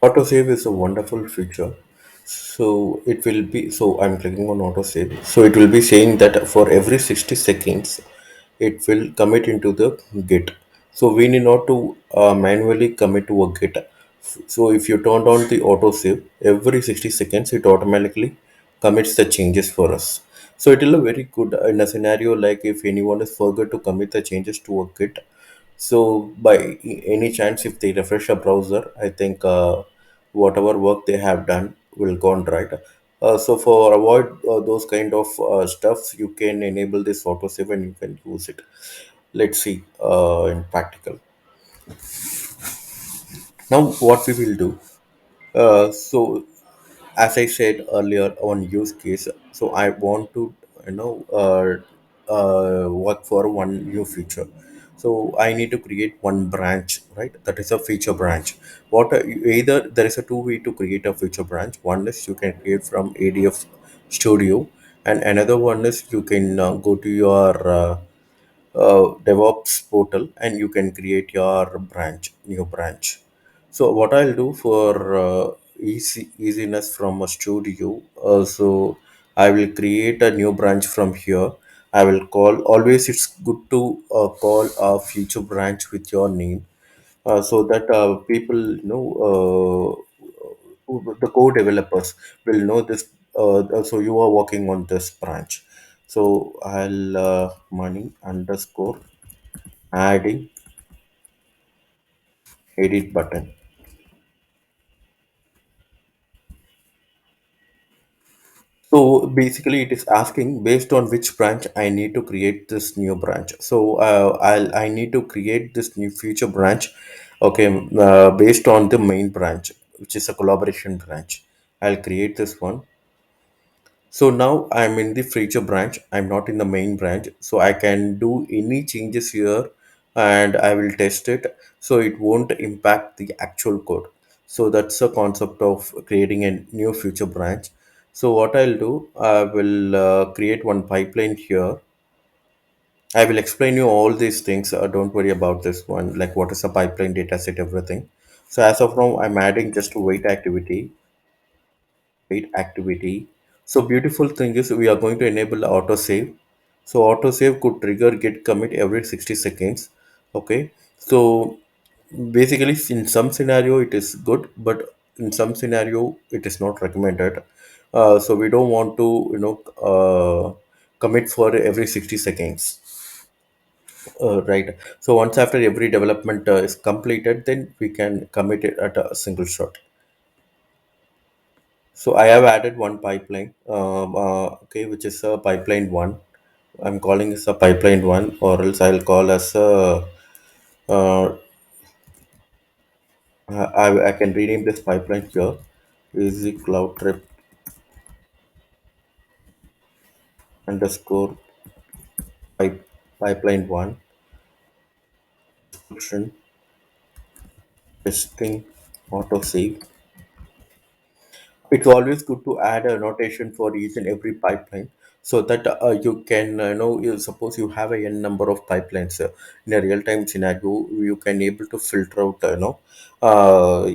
Autosave is a wonderful feature. So it will be, so I'm clicking on autosave. So it will be saying that for every 60 seconds, it will commit into the Git. So we need not to manually commit to a Git. So if you turn on the autosave, every 60 seconds, it automatically commits the changes for us. So it will be very good in a scenario like if anyone is forgot to commit the changes to a Git. So by any chance, if they refresh a browser, I think whatever work they have done will gone right. So for avoid those kind of stuffs, you can enable this autosave and you can use it. Let's see in practical. Now what we will do. So as I said earlier on use case, so I want to work for one new feature. So I need to create one branch, right? That is a feature branch. Either there is a two way to create a feature branch. One is you can create from ADF Studio, and another one is you can go to your Devops portal and you can create your new branch. So what I'll do for easiness from a studio, so I will create a new branch from here. I will call, always it's good to call a future branch with your name, so that people know, the co-developers will know this. So you are working on this branch. So I'll money underscore adding edit button. So basically, it is asking based on which branch I need to create this new branch. So I need to create this new future branch. Okay, based on the main branch, which is a collaboration branch. I'll create this one. So now I'm in the feature branch. I'm not in the main branch. So I can do any changes here and I will test it. So it won't impact the actual code. So that's the concept of creating a new future branch. So what I'll do, I will create one pipeline here. I will explain you all these things. Don't worry about this one, like what is a pipeline data set, everything. So as of now, I'm adding just wait activity. So beautiful thing is we are going to enable autosave. So autosave could trigger get commit every 60 seconds. Okay. So basically in some scenario it is good, but in some scenario it is not recommended. So we don't want to, commit for every 60 seconds. Right. So once after every development is completed, then we can commit it at a single shot. So I have added one pipeline, okay, which is a pipeline one. I'm calling this a pipeline one, or else I'll call as a, uh, I can rename this pipeline here. Easy cloud trip underscore pipeline one description testing auto save. It's always good to add a notation for each and every pipeline so that you can you suppose you have a n number of pipelines in a real time scenario, you can able to filter out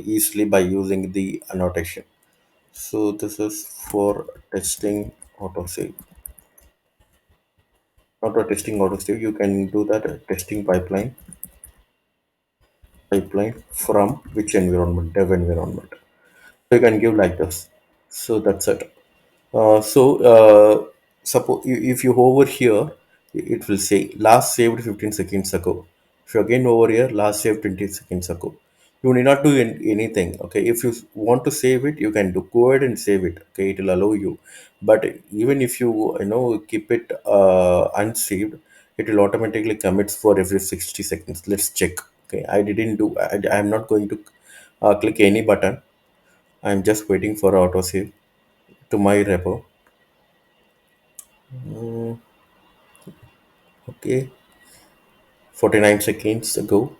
easily by using the annotation. So this is for testing autosave. Auto testing autosave, you can do that testing pipeline from which environment, dev environment. So you can give like this. So that's it. Suppose if you hover here, it will say last saved 15 seconds ago. If you again over here, last saved 20 seconds ago. You need not do anything. Okay, if you want to save it, you can do go ahead and save it. Okay, it will allow you. But even if you keep it unsaved, it will automatically commit for every 60 seconds. Let's check. Okay, I didn't do. I'm not going to click any button. I'm just waiting for autosave to my repo. Okay, 49 seconds ago,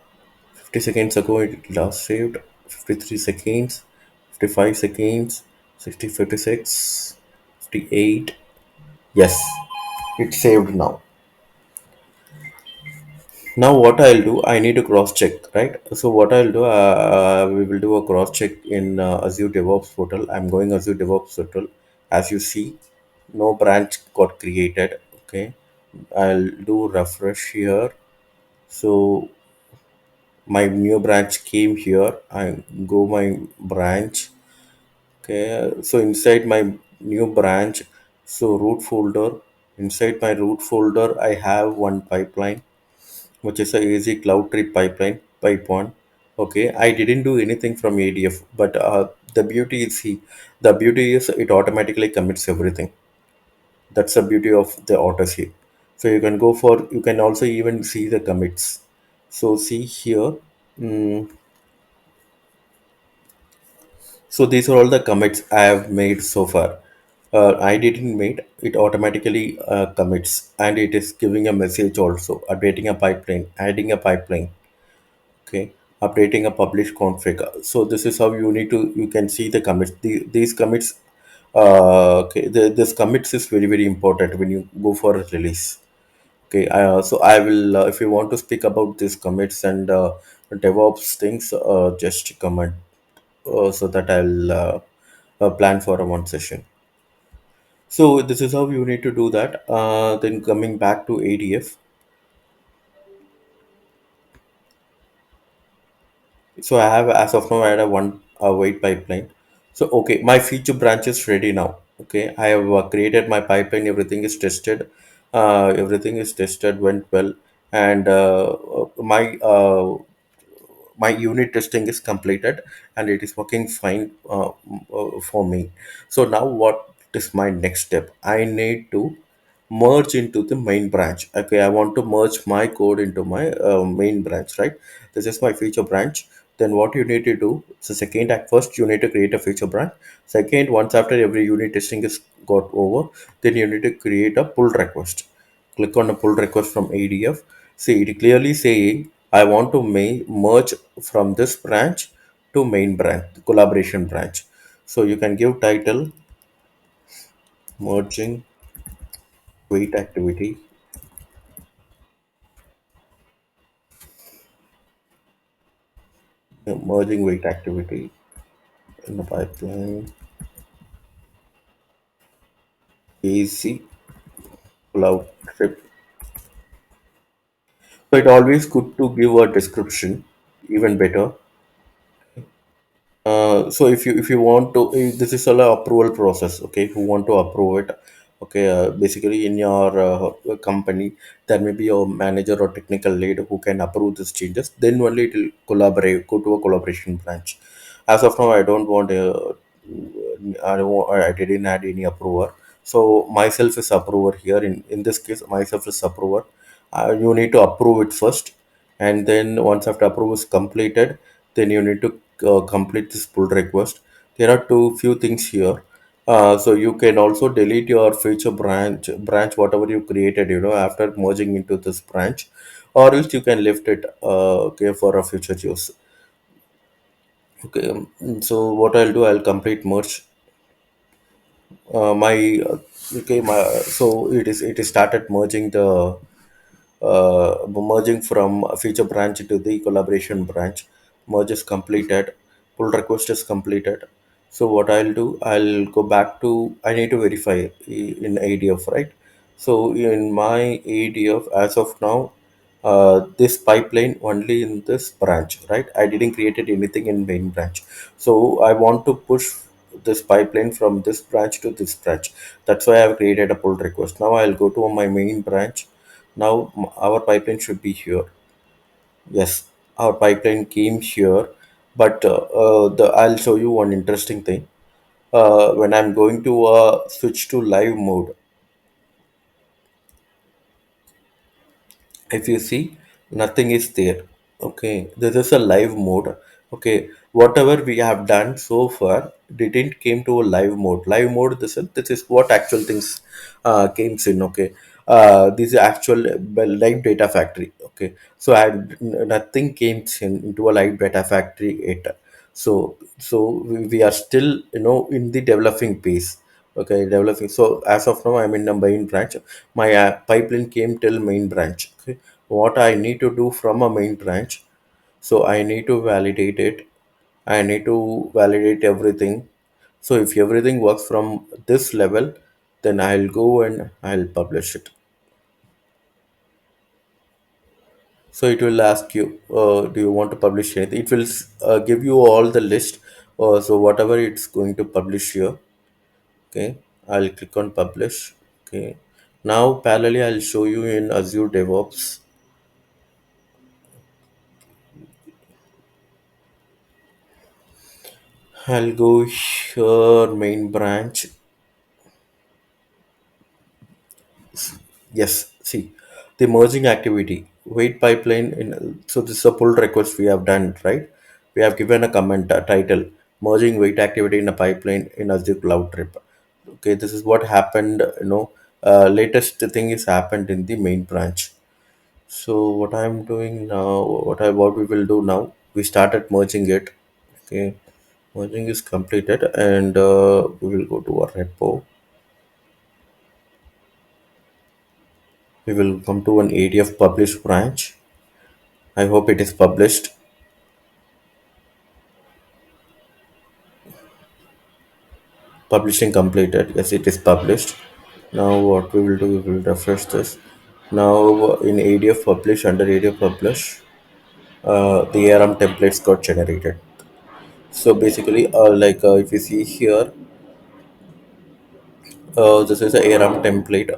50 seconds ago, it last saved. 53 seconds, 55 seconds, 60, 56, 58. Yes, it's saved now. Now what I'll do, I need to cross check, right? So what I'll do, we will do a cross check in Azure DevOps portal. I'm going Azure DevOps portal. As you see, no branch got created. Okay, I'll do refresh here. So my new branch came here. I go my branch. Okay, so inside my new branch, so root folder. Inside my root folder, I have one pipeline, which is a easy cloud tree pipeline, pipe one. Okay, I didn't do anything from ADF, but the beauty is the beauty is it automatically commits everything. That's the beauty of the AutoSave. So you can go for, you can also even see the commits. So see here. mm, so these are all the commits I have made so far. I didn't make it automatically commits, and it is giving a message also, updating a pipeline, adding a pipeline. Okay, updating a published config. So this is how you need to, you can see the commits, these commits. Okay, this commits is very very important when you go for a release. Okay, so I will, if you want to speak about these commits and DevOps things, just comment, so that I'll plan for a one session. So this is how you need to do that. Then coming back to ADF. So I have, as of now, I had a one wait pipeline. So okay, my feature branch is ready now. Okay, I have created my pipeline. Everything is tested. Everything is tested. Went well, and my unit testing is completed, and it is working fine for me. So now what is my next step? I need to merge into the main branch. Okay, I want to merge my code into my main branch, right? This is my feature branch. Then what you need to do, so second act, first you need to create a feature branch. Second, once after every unit testing is got over, then you need to create a pull request. Click on a pull request from ADF. See, it clearly saying I want to merge from this branch to main branch, collaboration branch. So you can give title merging wait activity, merging wait activity in the pipeline, AC cloud trip. So it always good to give a description, even better. So if you want to, this is all a approval process. Okay, who want to approve it? Okay, basically in your company, there may be a manager or technical lead who can approve these changes. Then only it will collaborate, go to a collaboration branch. As of now, I don't want I didn't add any approver. So myself is approver here. In this case, myself is approver. You need to approve it first, and then once after approval is completed, then you need to complete this pull request. There are two few things here. So you can also delete your feature branch whatever you created, after merging into this branch, or else you can lift it, okay, for a future use. Okay, so what I'll do, I'll complete merge. My okay, my so it is started merging the merging from a feature branch to the collaboration branch. Merge is completed, pull request is completed. So what I'll do, I'll go back to, I need to verify in ADF, right? So in my ADF, as of now, this pipeline only in this branch, right? I didn't created anything in main branch. So I want to push this pipeline from this branch to this branch. That's why I've created a pull request. Now I'll go to my main branch. Now our pipeline should be here. Yes, our pipeline came here, but I'll show you one interesting thing. When I'm going to switch to live mode, if you see, nothing is there. Okay, this is a live mode. Okay, whatever we have done so far didn't came to a live mode. Live mode, this is what actual things came in. Okay, this is actual live data factory. Okay, so nothing came into a live data factory yet. So we are still, in the developing phase. Okay, developing. So as of now, I'm in the main branch. My pipeline came till main branch. Okay, what I need to do from a main branch. So I need to validate it. I need to validate everything. So if everything works from this level, then I'll go and I'll publish it. So it will ask you, do you want to publish anything? It will give you all the list. So whatever it's going to publish here. Okay, I'll click on publish. Okay, now parallelly I'll show you in Azure DevOps. I'll go here, main branch. Yes, see the merging activity, wait pipeline. So this is a pull request we have done, right? We have given a comment title, merging wait activity in a pipeline in Azure Cloud Trip. Okay, this is what happened. Latest thing is happened in the main branch. So what I'm doing now, what we will do now, we started merging it. Okay, merging is completed, and we will go to our repo. We will come to an ADF publish branch. I hope it is published. Publishing completed. Yes, it is published. Now what we will do, we will refresh this. Now in ADF publish, under ADF publish, the ARM templates got generated. So basically, if you see here, this is a ARM template.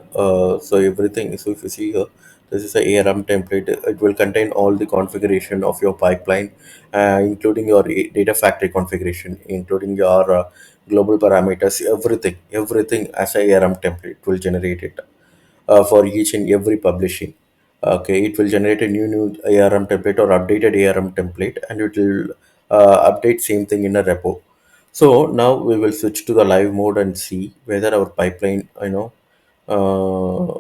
So everything. So if you see here, this is a ARM template. It will contain all the configuration of your pipeline, including your data factory configuration, including your global parameters, everything as a ARM template will generate it for each and every publishing. Okay, it will generate a new ARM template or updated ARM template, and it will update same thing in a repo. So now we will switch to the live mode and see whether our pipeline, uh,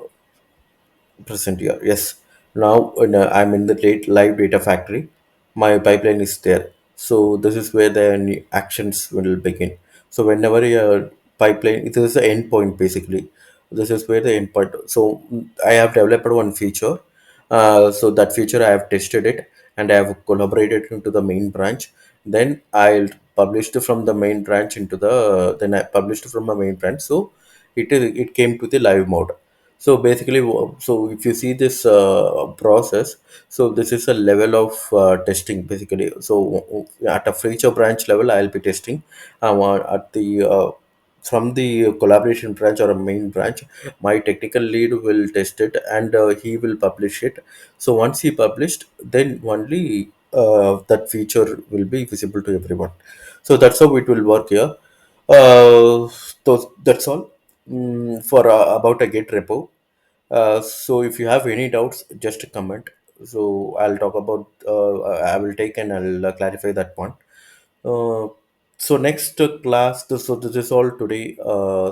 present here. Yes. Now I'm in the live data factory. My pipeline is there. So this is where the actions will begin. So whenever your pipeline, it is the endpoint basically. This is where the endpoint. So I have developed one feature. So that feature I have tested it, and I have collaborated into the main branch. Then I'll published from the main branch into the then I published from the main branch. So it came to the live mode. So basically, so if you see this process, so this is a level of testing basically. So at a feature branch level, I'll be testing. At the from the collaboration branch or a main branch, my technical lead will test it, and he will publish it. So once he published, then only that feature will be visible to everyone. So that's how it will work here. So that's all for about a Git repo. So if you have any doubts, just comment. So I'll talk about. I will take and I'll clarify that point. Uh, so next class. So this is all today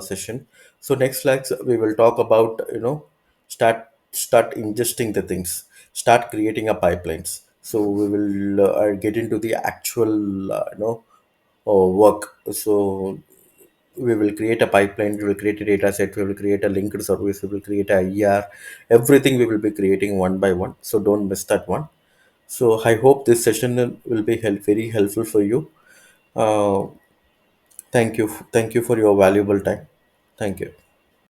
session. So next class we will talk about start ingesting the things, start creating a pipelines. So we will get into the actual work. So we will create a pipeline, we will create a data set, we will create a linked service, we will create a ER, everything we will be creating one by one. So don't miss that one. So I hope this session will be very helpful for you. Uh, thank you for your valuable time. Thank you.